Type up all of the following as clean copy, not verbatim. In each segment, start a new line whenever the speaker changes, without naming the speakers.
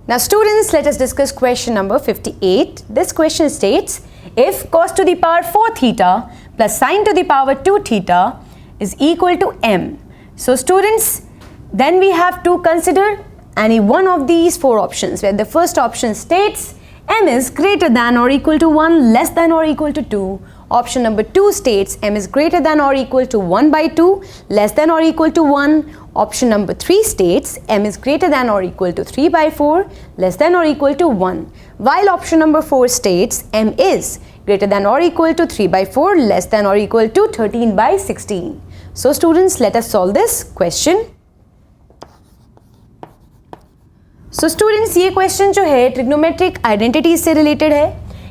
Now students, let us discuss question number 58. This question states, if cos to the power 4 theta plus sin to the power 2 theta is equal to m. So students, then we have to consider any one of these four options, where the first option states m is greater than or equal to 1, less than or equal to 2. Option number 2 states m is greater than or equal to 1 by 2, less than or equal to 1. Option number 3 states m is greater than or equal to 3 by 4, less than or equal to 1. While option number 4 states m is greater than or equal to 3 by 4, less than or equal to 13 by 16. So students, let us solve this question. So students, ये question जो है trigonometric identities से related है.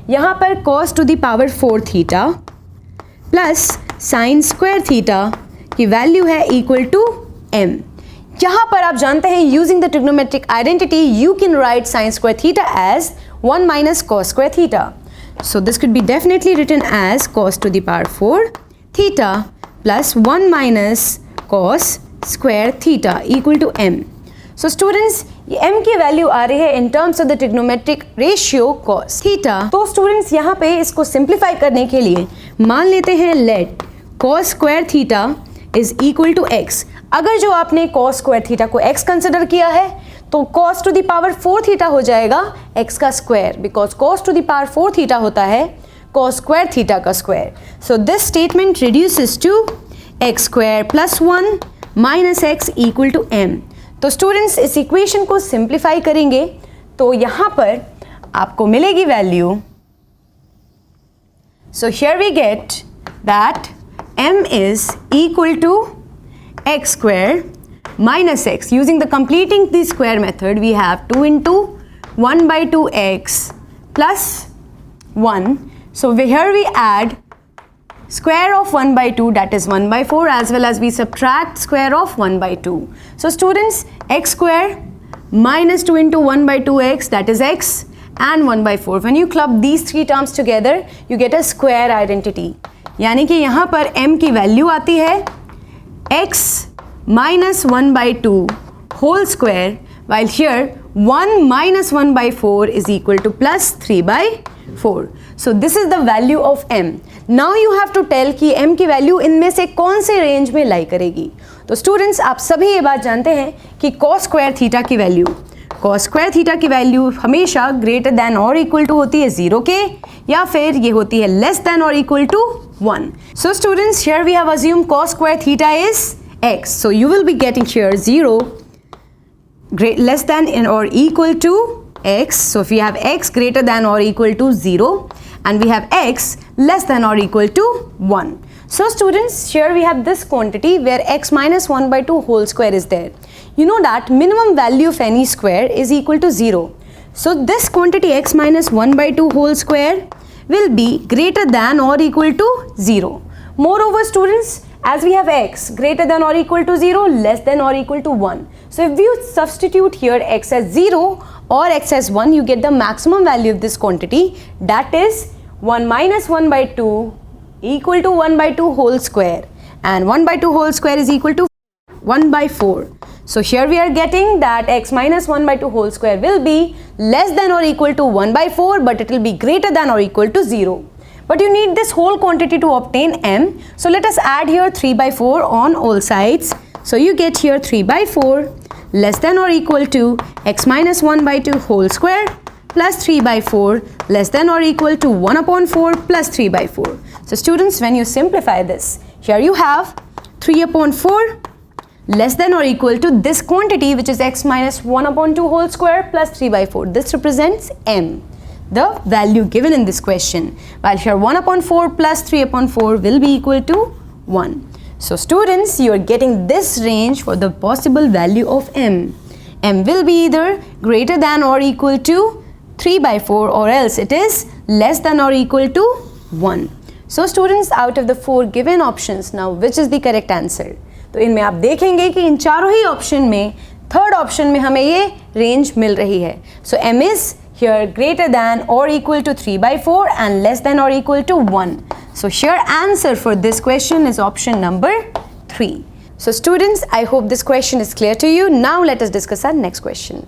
यहाँ पर cos to the power 4 theta plus sin square theta की value है equal to m. यहाँ पर आप जानते हैं using the trigonometric identity you can write sin square theta as 1 minus cos square theta. So this could be definitely written as cos to the power 4 theta plus 1 minus cos square theta equal to m. So students, ये m की value आ रही है in terms of the trigonometric ratio cos theta. तो students, यहाँ पे इसको simplify करने के लिए मान लेते हैं let cos square theta is equal to x. अगर जो आपने cos square theta को x consider किया है तो cos to the power 4 theta हो जाएगा x का square, because cos to the power 4 theta होता है cos square theta का square. So this statement reduces to x square plus 1 minus x equal to m. तो स्टूडेंट्स, इस equation को simplify करेंगे तो यहाँ पर आपको मिलेगी value. So here we get that m is equal to x square minus x. Using the completing the square method, we have 2 into 1 by 2x plus 1. So here we add square of 1 by 2, that is 1 by 4, as well as we subtract square of 1 by 2. So students, x square minus 2 into 1 by 2x, that is x, and 1 by 4. When you club these three terms together, you get a square identity. यानी कि यहाँ पर m की value आती है x minus 1 by 2 whole square, while here 1 minus 1 by 4 is equal to plus 3 by 4. So this is the value of m. Now you have to tell कि m की value इनमें से कौन से रेंज में लाई करेगी. तो स्टूडेंट्स, आप सभी ये बात जानते हैं कि cos स्क्वायर थीटा की वैल्यू हमेशा ग्रेटर देन और इक्वल टू होती है 0 के, या फिर ये होती है लेस देन और equal to 1. So students, here we have assume cos square theta is x. So you will be getting here 0 less than or equal to x. So if we have x greater than or equal to 0 and we have x less than or equal to 1. So students, here we have this quantity where x minus 1 by 2 whole square is there. You know that minimum value of any square is equal to 0. So this quantity x minus 1 by 2 whole square will be greater than or equal to 0. Moreover students, as we have x greater than or equal to 0, less than or equal to 1. So if you substitute here x as 0 or x as 1, you get the maximum value of this quantity, that is 1 minus 1 by 2 equal to 1 by 2 whole square, and 1 by 2 whole square is equal to 1 by 4. So here we are getting that x minus 1 by 2 whole square will be less than or equal to 1 by 4, but it will be greater than or equal to 0. But you need this whole quantity to obtain m. So let us add here 3 by 4 on all sides. So you get here 3 by 4 less than or equal to x minus 1 by 2 whole square plus 3 by 4 less than or equal to 1 upon 4 plus 3 by 4. So students, when you simplify this, here you have 3 upon 4 less than or equal to this quantity, which is x minus 1 upon 2 whole square plus 3 by 4. This represents m, the value given in this question, while here 1 upon 4 plus 3 upon 4 will be equal to 1. So students, you are getting this range for the possible value of m. m will be either greater than or equal to 3 by 4, or else it is less than or equal to 1. So students, out of the 4 given options, now which is the correct answer? तो इनमें आप देखेंगे कि इन चारों ही option में third option में हमें ये रेंज मिल रही है. सो m is here greater than or equal to 3 by 4 and less than or equal to 1. So here answer for this question is option number 3. So students, I hope this question is clear to you. Now let us discuss our next question.